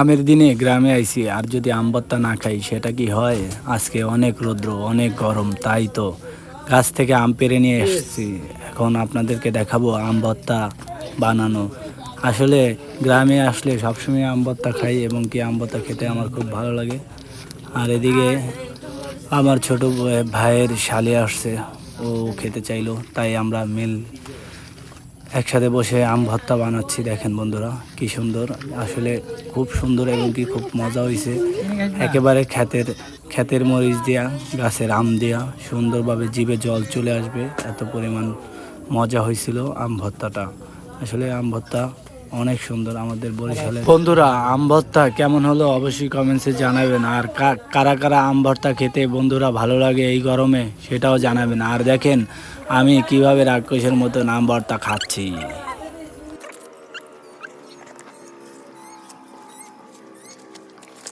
আমের দিনে গ্রামে আইছি আর যদি আম ভর্তা না খাই সেটা কি হয়? আজকে অনেক রৌদ্র, অনেক গরম, তাই তো গাছ থেকে আম পেড়ে নিয়ে এসেছি। এখন আপনাদেরকে দেখাবো আম ভর্তা বানানো। আসলে গ্রামে আসলে সবসময় আম ভর্তা খাই এবং কি আম ভর্তা খেতে আমার খুব ভালো লাগে। আর এদিকে আমার ছোট ভাইয়ের শালি আসছে, ও খেতে চাইলো, তাই আমরা একসাথে বসে আম ভর্তা বানাচ্ছি। দেখেন বন্ধুরা কি সুন্দর, আসলে খুব সুন্দর এবং কি খুব মজা হয়েছে। একেবারে ক্ষেতের মরিচ দিয়া, গাছের আম দিয়া সুন্দরভাবে জিভে জল চলে আসবে, এত পরিমাণ মজা হয়েছিল আম ভর্তাটা। আসলে আম ভর্তা অনেক সুন্দর আমাদের বরিশালে। বন্ধুরা আম ভর্তা কেমন হলো অবশ্যই কমেন্টসে জানাবেন। আর কারা কারা আম ভর্তা খেতে বন্ধুরা ভালো লাগে এই গরমে সেটাও জানাবেন। আর দেখেন আমি কিভাবে রাক্ষসের মতো আম ভর্তা খাচ্ছি।